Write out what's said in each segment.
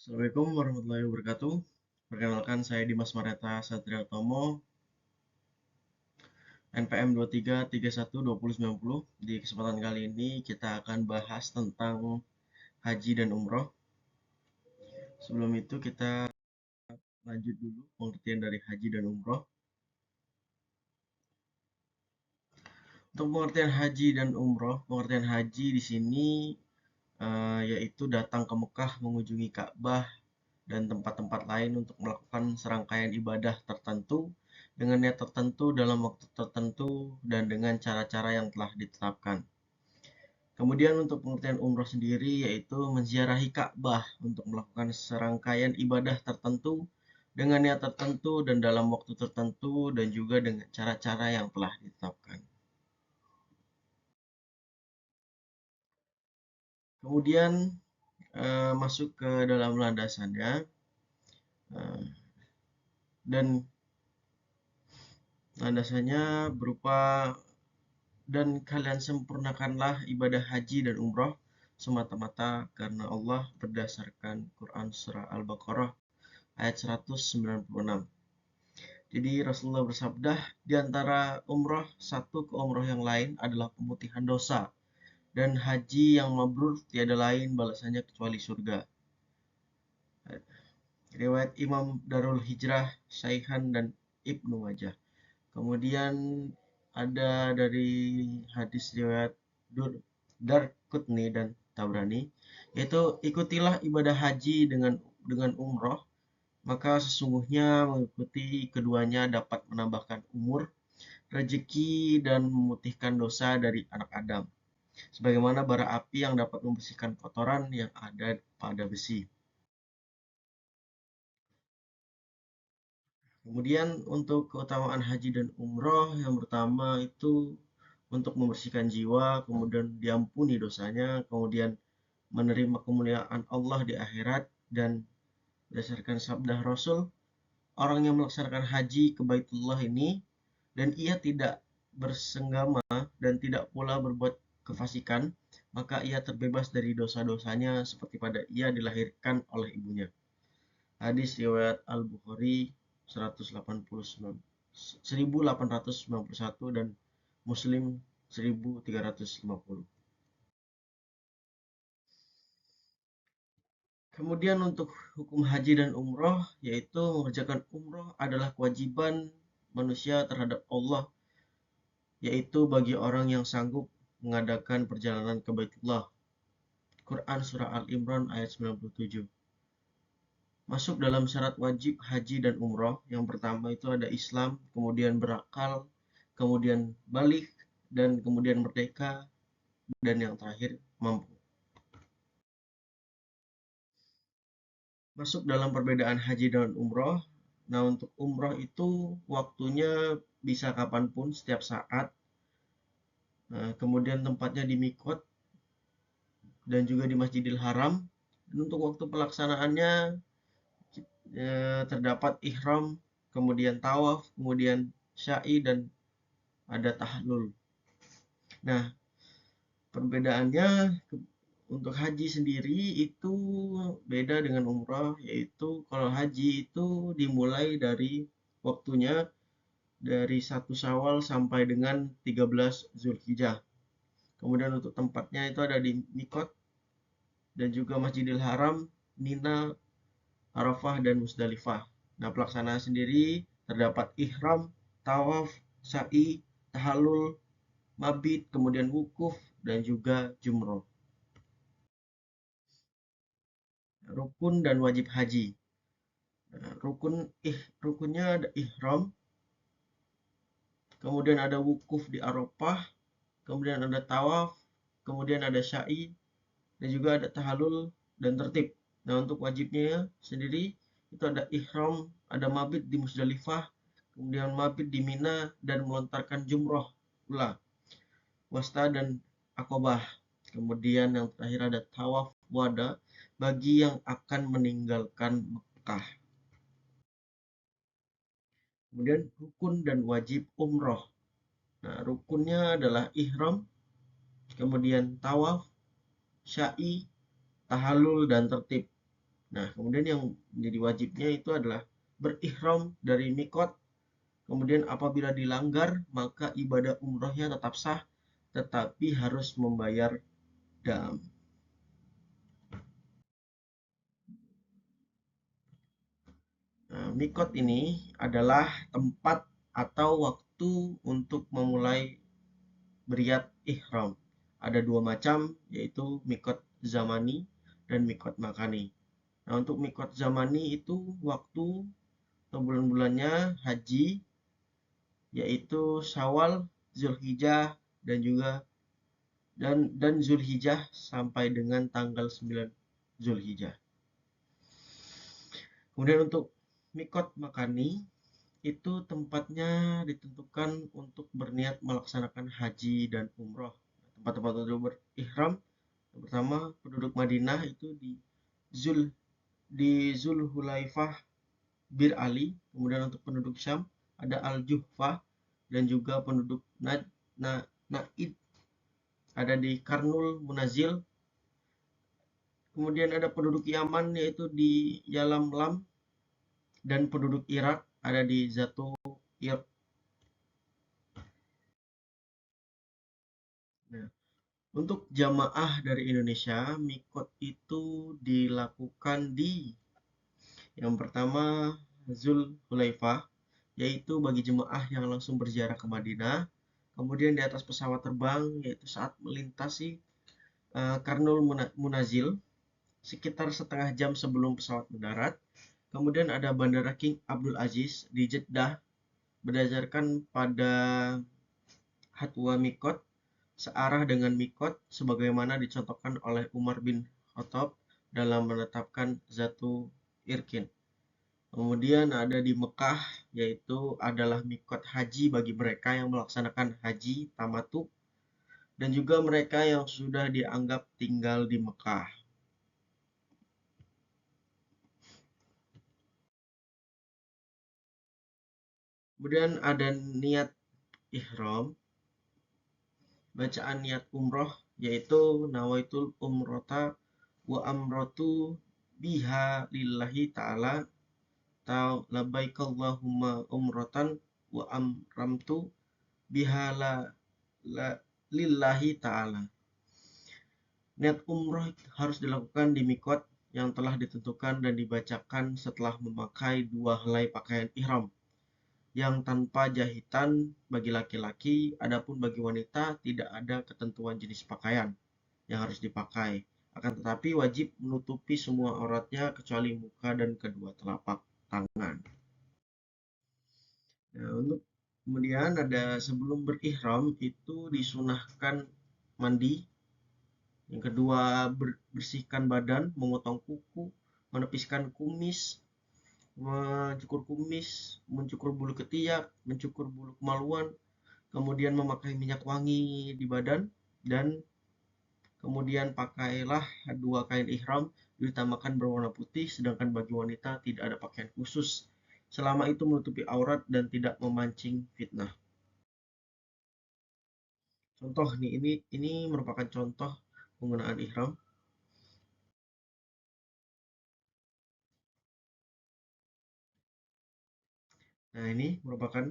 Assalamualaikum warahmatullahi wabarakatuh. Perkenalkan saya Dimas Mareta Satria Tomo, NPM 23312090. Di kesempatan kali ini kita akan bahas tentang haji dan umroh. Sebelum itu kita lanjut dulu pengertian dari haji dan umroh. Untuk pengertian haji dan umroh, pengertian haji di sini yaitu datang ke Mekah mengunjungi Ka'bah dan tempat-tempat lain untuk melakukan serangkaian ibadah tertentu dengan niat tertentu dalam waktu tertentu dan dengan cara-cara yang telah ditetapkan. Kemudian untuk pengertian umroh sendiri yaitu menziarahi Ka'bah untuk melakukan serangkaian ibadah tertentu dengan niat tertentu dan dalam waktu tertentu dan juga dengan cara-cara yang telah ditetapkan. Kemudian masuk ke dalam landasannya eh, dan landasannya berupa dan kalian sempurnakanlah ibadah haji dan umroh semata-mata karena Allah berdasarkan Quran Surah Al-Baqarah ayat 196. Jadi Rasulullah bersabda, di antara umroh satu ke umroh yang lain adalah pemutihan dosa dan haji yang mabrur tiada lain balasannya kecuali surga. Riwayat Imam Darul Hijrah, Syaihan dan Ibnu Majah. Kemudian ada dari hadis riwayat Darqutni dan Tabrani, yaitu ikutilah ibadah haji dengan umroh, maka sesungguhnya mengikuti keduanya dapat menambahkan umur, rezeki dan memutihkan dosa dari anak Adam, sebagaimana bara api yang dapat membersihkan kotoran yang ada pada besi. Kemudian untuk keutamaan haji dan umroh yang pertama itu untuk membersihkan jiwa, kemudian diampuni dosanya, kemudian menerima kemuliaan Allah di akhirat, dan berdasarkan sabda Rasul, orang yang melaksanakan haji ke Baitullah ini dan ia tidak bersenggama dan tidak pula berbuat kefasikan, maka ia terbebas dari dosa-dosanya seperti pada ia dilahirkan oleh ibunya. Hadis riwayat Al-Bukhari 1891 dan Muslim 1350. Kemudian untuk hukum haji dan umroh, yaitu mengerjakan umroh adalah kewajiban manusia terhadap Allah, yaitu bagi orang yang sanggup mengadakan perjalanan ke Baitullah. Quran Surah Al-Imran ayat 97. Masuk dalam syarat wajib haji dan umroh, yang pertama itu ada Islam, kemudian berakal, kemudian balik, dan kemudian merdeka, dan yang terakhir mampu. Masuk dalam perbedaan haji dan umroh. Nah, untuk umroh itu waktunya bisa kapanpun, setiap saat. Nah, kemudian tempatnya di Mikot dan juga di Masjidil Haram. Dan untuk waktu pelaksanaannya terdapat ihram, kemudian tawaf, kemudian syai, dan ada tahlul. Nah, perbedaannya untuk haji sendiri itu beda dengan umrah, yaitu kalau haji itu dimulai dari waktunya dari 1 Syawal sampai dengan 13 Zulhijjah. Kemudian untuk tempatnya itu ada di Mikot dan juga Masjidil Haram, Mina, Arafah, dan Musdalifah. Nah, pelaksanaan sendiri terdapat ihram, tawaf, sa'i, tahallul, mabit, kemudian wukuf, dan juga jumroh. Rukun dan wajib haji. Nah, rukunnya ada ihram, kemudian ada wukuf di Arafah, kemudian ada tawaf, kemudian ada syai, dan juga ada tahallul dan tertib. Nah, untuk wajibnya sendiri itu ada ihram, ada mabit di Musdalifah, kemudian mabit di Mina dan melontarkan jumroh pula, wasta dan akobah. Kemudian yang terakhir ada tawaf wada bagi yang akan meninggalkan Mekah. Kemudian rukun dan wajib umroh. Nah, rukunnya adalah ihram, kemudian tawaf, syai, tahallul, dan tertib. Nah, kemudian yang menjadi wajibnya itu adalah berihram dari mikot. Kemudian apabila dilanggar, maka ibadah umrohnya tetap sah, tetapi harus membayar dam. Nah, mikot ini adalah tempat atau waktu untuk memulai beriat ihram. Ada dua macam, yaitu mikot zamani dan mikot makani. Nah, untuk mikot zamani itu waktu atau bulan-bulannya haji, yaitu Syawal, Zulhijjah, dan juga dan Zulhijjah sampai dengan tanggal 9 Zulhijjah. Kemudian untuk mikot makani itu tempatnya ditentukan untuk berniat melaksanakan haji dan umroh. Tempat-tempat untuk berihram, yang pertama penduduk Madinah itu Zul di Zulhulaifah Bir Ali. Kemudian untuk penduduk Syam ada Al Juhfah, dan juga penduduk Naid ada di Karnul Munazil. Kemudian ada penduduk Yaman yaitu di Yalamlam, dan penduduk Irak ada di Zatu Ir. Nah, untuk jamaah dari Indonesia, mikot itu dilakukan di yang pertama Zulhulaifah, yaitu bagi jemaah yang langsung berziarah ke Madinah. Kemudian di atas pesawat terbang, yaitu saat melintasi Karnul Munazil sekitar setengah jam sebelum pesawat mendarat. Kemudian ada Bandara King Abdul Aziz di Jeddah. Berdasarkan pada Hatwa Mikot, searah dengan Mikot sebagaimana dicontohkan oleh Umar bin Khattab dalam menetapkan Zatu Irkin. Kemudian ada di Mekah, yaitu adalah mikot haji bagi mereka yang melaksanakan haji tamatu, dan juga mereka yang sudah dianggap tinggal di Mekah. Kemudian ada niat ihram, bacaan niat umroh, yaitu nawaitul umrota wa amrotu biha lillahi ta'ala, atau labbaik Allahumma umrotan wa amramtu biha la lillahi ta'ala. Niat umroh harus dilakukan di mikot yang telah ditentukan dan dibacakan setelah memakai dua helai pakaian ihram yang tanpa jahitan bagi laki-laki. Adapun bagi wanita tidak ada ketentuan jenis pakaian yang harus dipakai. Akan tetapi wajib menutupi semua auratnya kecuali muka dan kedua telapak tangan. Nah, untuk kemudian ada sebelum berihram itu disunahkan mandi. Yang kedua, bersihkan badan, memotong kuku, menepiskan kumis, mencukur bulu ketiak, mencukur bulu kemaluan, kemudian memakai minyak wangi di badan, dan kemudian pakailah dua kain ihram diutamakan berwarna putih, sedangkan bagi wanita tidak ada pakaian khusus. Selama itu menutupi aurat dan tidak memancing fitnah. Contoh nih, ini merupakan contoh penggunaan ihram. Nah, ini merupakan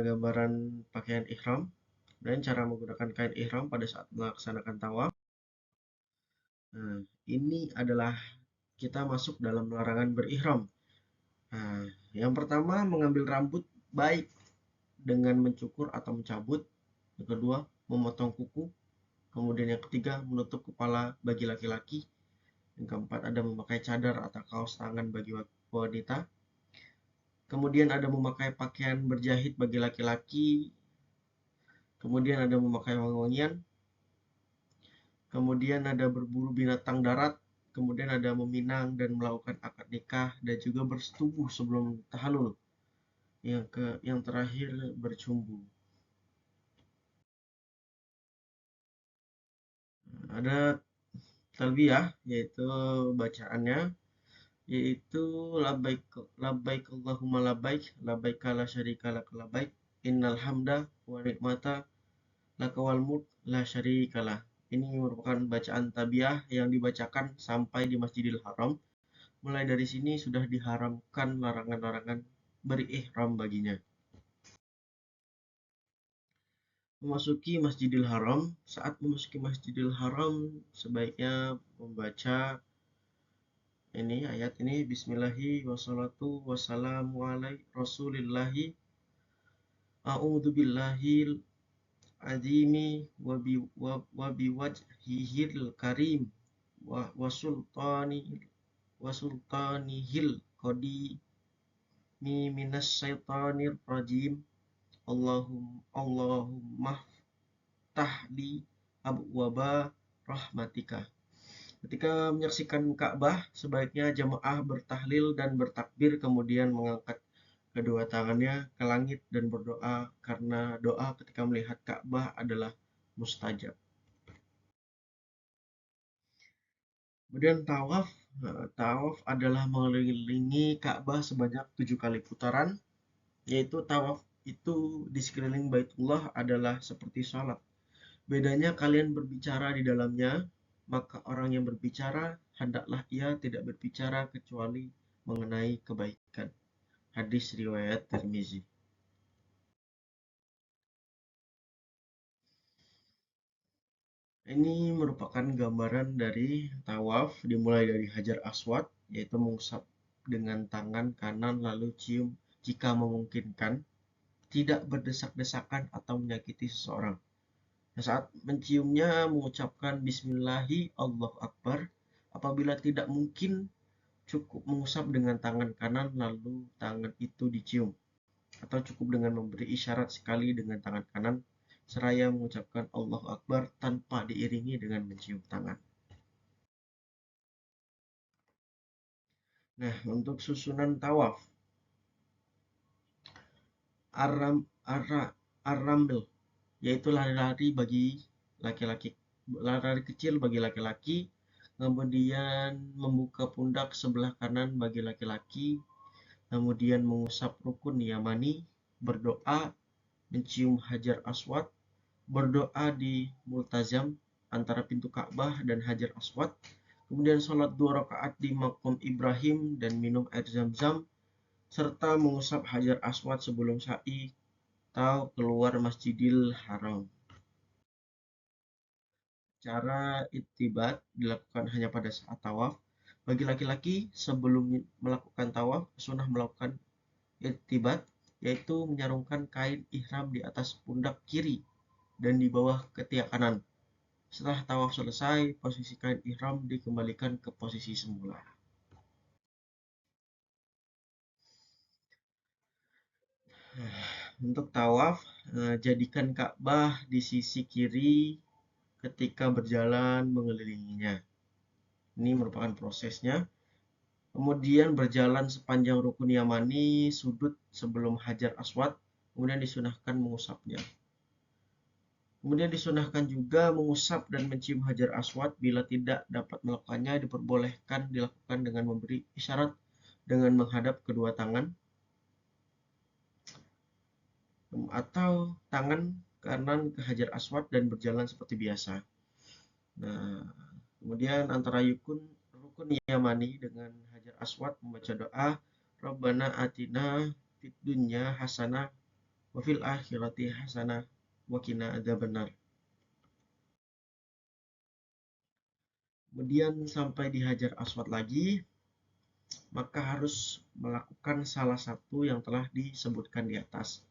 gambaran pakaian ihram dan cara menggunakan kain ihram pada saat melaksanakan tawaf. Nah, ini adalah kita masuk dalam larangan berihram. Nah, yang pertama mengambil rambut baik dengan mencukur atau mencabut. Yang kedua, memotong kuku. Kemudian yang ketiga, menutup kepala bagi laki-laki. Yang keempat, ada memakai cadar atau kaos tangan bagi wanita. Kemudian ada memakai pakaian berjahit bagi laki-laki. Kemudian ada memakai wangi-wangian. Kemudian ada berburu binatang darat. Kemudian ada meminang dan melakukan akad nikah dan juga bersetubuh sebelum tahallul. Yang terakhir bercumbu. Ada talbiyah, yaitu bacaannya, yaitu labbaik labbaik Allahumma labbaik labbaik la syarika lak labbaik innal hamda wa nikmata laka wal mulk la syarika lah. Ini merupakan bacaan tabiah yang dibacakan sampai di Masjidil Haram. Mulai dari sini sudah diharamkan larangan-larangan berihram baginya. Memasuki Masjidil Haram, saat memasuki Masjidil Haram sebaiknya membaca ini ayat ini, Bismillahi wassalatu wassalamu ala rasulillahi a'udzu billahil azimi wa biwajhihil karim wa sultani wa sultanihil qadimi minas syaitonir rajim. Allahumma tahli abwaba rahmatika. Ketika menyaksikan Ka'bah, sebaiknya jamaah bertahlil dan bertakbir, kemudian mengangkat kedua tangannya ke langit dan berdoa, karena doa ketika melihat Ka'bah adalah mustajab. Kemudian tawaf. Tawaf adalah mengelilingi Ka'bah sebanyak 7 kali putaran, yaitu tawaf itu di sekeliling Baitullah adalah seperti sholat. Bedanya kalian berbicara di dalamnya, maka orang yang berbicara hendaklah ia tidak berbicara kecuali mengenai kebaikan. Hadis riwayat Tirmizi. Ini merupakan gambaran dari tawaf, dimulai dari Hajar Aswad, yaitu mengusap dengan tangan kanan lalu cium jika memungkinkan, tidak berdesak-desakan atau menyakiti seseorang. Nah, saat menciumnya mengucapkan Bismillahi Allahu Akbar. Apabila tidak mungkin, cukup mengusap dengan tangan kanan lalu tangan itu dicium, atau cukup dengan memberi isyarat sekali dengan tangan kanan seraya mengucapkan Allahu Akbar tanpa diiringi dengan mencium tangan. Nah, untuk susunan tawaf, aram ara arambil, yaitu lari-lari bagi laki-laki, lari-lari kecil bagi laki-laki, kemudian membuka pundak sebelah kanan bagi laki-laki, kemudian mengusap rukun yamani, berdoa, mencium Hajar Aswad, berdoa di multazam antara pintu Ka'bah dan Hajar Aswad, kemudian sholat 2 rakaat di Maqam Ibrahim dan minum air zam-zam, serta mengusap Hajar Aswad sebelum sa'i atau keluar Masjidil Haram. Cara ittibat dilakukan hanya pada saat tawaf. Bagi laki-laki, sebelum melakukan tawaf, sunnah melakukan ittibat, yaitu menyarungkan kain ihram di atas pundak kiri dan di bawah ketiak kanan. Setelah tawaf selesai, posisi kain ihram dikembalikan ke posisi semula. Untuk tawaf, jadikan Ka'bah di sisi kiri ketika berjalan mengelilinginya. Ini merupakan prosesnya. Kemudian berjalan sepanjang rukun Yamani, sudut sebelum Hajar Aswad, kemudian disunahkan mengusapnya. Kemudian disunahkan juga mengusap dan mencium Hajar Aswad. Bila tidak dapat melakukannya, diperbolehkan dilakukan dengan memberi isyarat dengan menghadap kedua tangan atau tangan kanan ke Hajar Aswad dan berjalan seperti biasa. Nah, kemudian antara rukun Yamani dengan Hajar Aswad membaca doa Rabbana atina fid dunya hasanah wa fil akhirati hasanah wa qina adzabannar. Kemudian sampai di Hajar Aswad lagi, maka harus melakukan salah satu yang telah disebutkan di atas.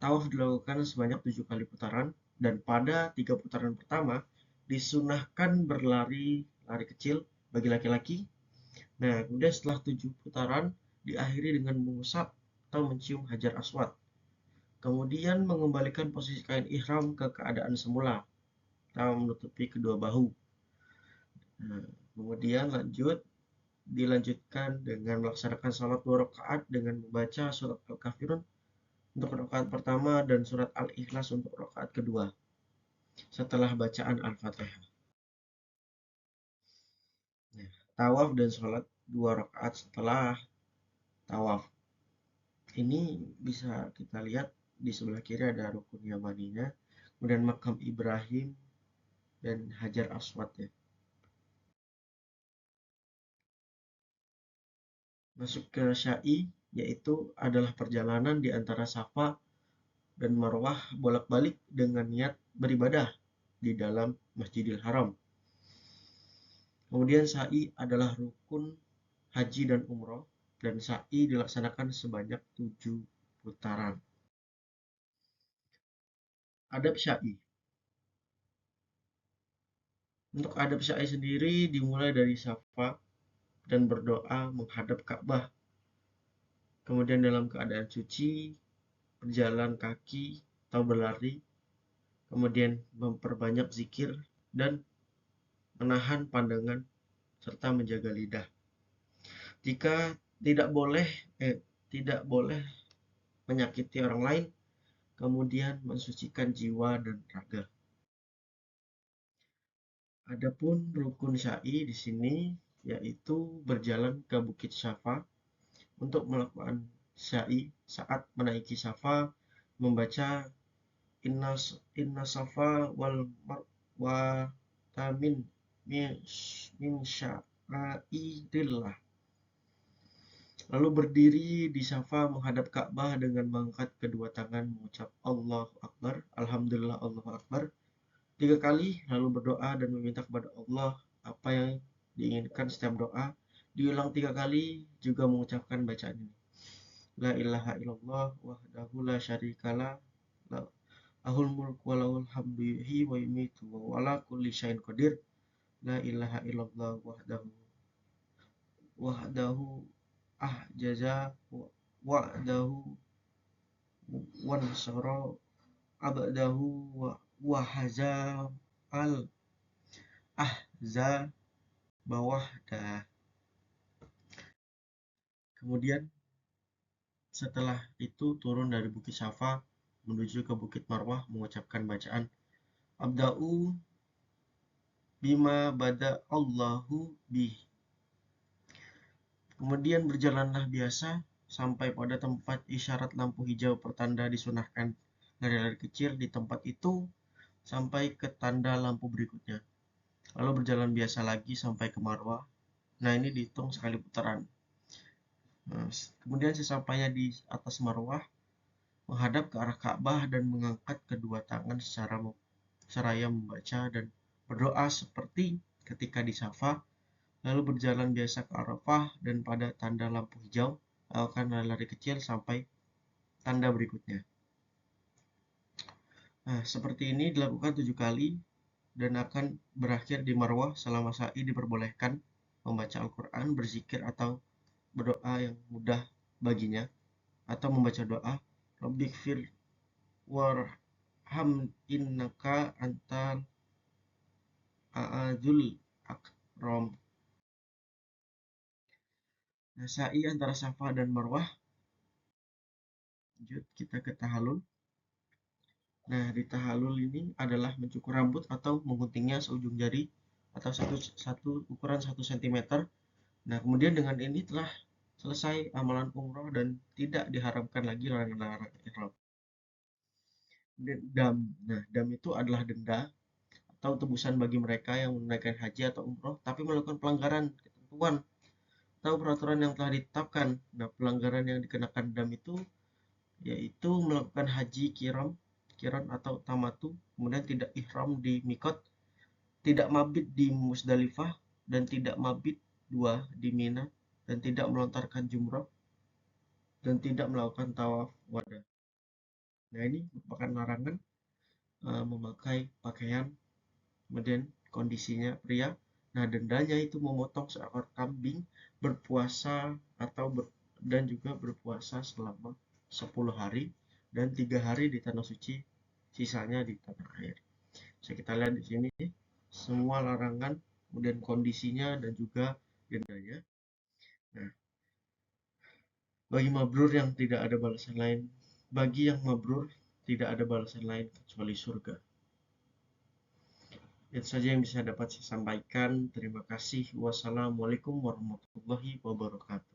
Tawaf dilakukan sebanyak 7 kali putaran, dan pada 3 putaran pertama disunahkan berlari kecil bagi laki-laki. Nah, kemudian setelah 7 putaran diakhiri dengan mengusap atau mencium Hajar Aswad. Kemudian mengembalikan posisi kain ihram ke keadaan semula atau menutupi kedua bahu. Nah, kemudian dilanjutkan dengan melaksanakan salat 2 rakaat dengan membaca surat Al-Kafirun untuk rakaat pertama dan surat Al-Ikhlas untuk rakaat kedua setelah bacaan Al-Fatihah. Nah, tawaf dan sholat 2 rakaat setelah tawaf. Ini bisa kita lihat di sebelah kiri ada rukun Yamaninya, kemudian makam Ibrahim, dan Hajar Aswad ya. Masuk ke Sya'i, yaitu adalah perjalanan di antara Safa dan Marwah bolak-balik dengan niat beribadah di dalam Masjidil Haram. Kemudian Sa'i adalah rukun haji dan umroh, dan Sa'i dilaksanakan sebanyak 7 putaran. Adab Sya'i. Untuk adab Sya'i sendiri dimulai dari Safa dan berdoa menghadap Ka'bah. Kemudian dalam keadaan suci, berjalan kaki atau berlari, kemudian memperbanyak zikir dan menahan pandangan serta menjaga lidah. Jika tidak boleh menyakiti orang lain, kemudian mensucikan jiwa dan raga. Adapun rukun Sya'i di sini yaitu berjalan ke Bukit Syafa untuk melakukan Sya'i. Saat menaiki Syafa, membaca inna safa wal marwa min sya'airillah. Lalu berdiri di Safa menghadap Ka'bah dengan mengangkat kedua tangan mengucap Allahu Akbar, Alhamdulillah, Allahu Akbar 3 kali, lalu berdoa dan meminta kepada Allah apa yang diinginkan. Setiap doa diulang 3 kali, juga mengucapkan bacaan ini. La ilaha illallah wahdahu la syarikalah, lahul mulku wa lahul hamdu yuhyi wa yumiitu wa ala kulli syai'in qadir. La ilaha illallah wahdahu ahjaza wa'dahu wansara abdahu wa haza al ahza bawah dah. Kemudian setelah itu turun dari Bukit Safa menuju ke Bukit Marwah mengucapkan bacaan Abda'u bima bada Allahu bih. Kemudian berjalanlah biasa sampai pada tempat isyarat lampu hijau pertanda disunahkan lari-lari kecil di tempat itu sampai ke tanda lampu berikutnya. Lalu berjalan biasa lagi sampai ke Marwah. Nah, ini dihitung sekali putaran. Nah, kemudian sesampainya di atas Marwah, menghadap ke arah Ka'bah dan mengangkat kedua tangan seraya membaca dan berdoa seperti ketika di Safa, lalu berjalan biasa ke Arafah dan pada tanda lampu hijau akan lari kecil sampai tanda berikutnya. Nah, seperti ini dilakukan 7 kali dan akan berakhir di Marwah. Selama Sa'i diperbolehkan membaca Al-Quran, berzikir atau berdoa yang mudah baginya, atau membaca doa Rabbighfir warham innaka antal a'adzul akram. Nah, Sa'i antara Safa dan Marwah. Lanjut kita ke tahallul. Nah, di tahallul ini adalah mencukur rambut atau mengguntingnya seujung jari atau ukuran 1 cm. Nah, kemudian dengan ini telah selesai amalan umroh dan tidak diharamkan lagi larangan-larangan ihram. Dam. Nah, dam itu adalah denda atau tebusan bagi mereka yang menunaikan haji atau umroh tapi melakukan pelanggaran ketentuan atau peraturan yang telah ditetapkan. Nah, pelanggaran yang dikenakan dam itu yaitu melakukan haji kiron atau tamatu, kemudian tidak ihram di mikot, tidak mabit di Musdalifah, dan tidak mabit 2 di Mina, dan tidak melontarkan jumroh, dan tidak melakukan tawaf wada. Nah, ini merupakan larangan memakai pakaian, kemudian kondisinya pria. Nah, dendanya itu memotong seekor kambing, berpuasa dan juga berpuasa selama 10 hari dan 3 hari di tanah suci, sisanya di tanah air. Bisa kita lihat di sini semua larangan, kemudian kondisinya dan juga dendanya. Nah, bagi yang mabrur tidak ada balasan lain kecuali surga. Itu saja yang bisa dapat saya sampaikan. Terima kasih. Wassalamualaikum warahmatullahi wabarakatuh.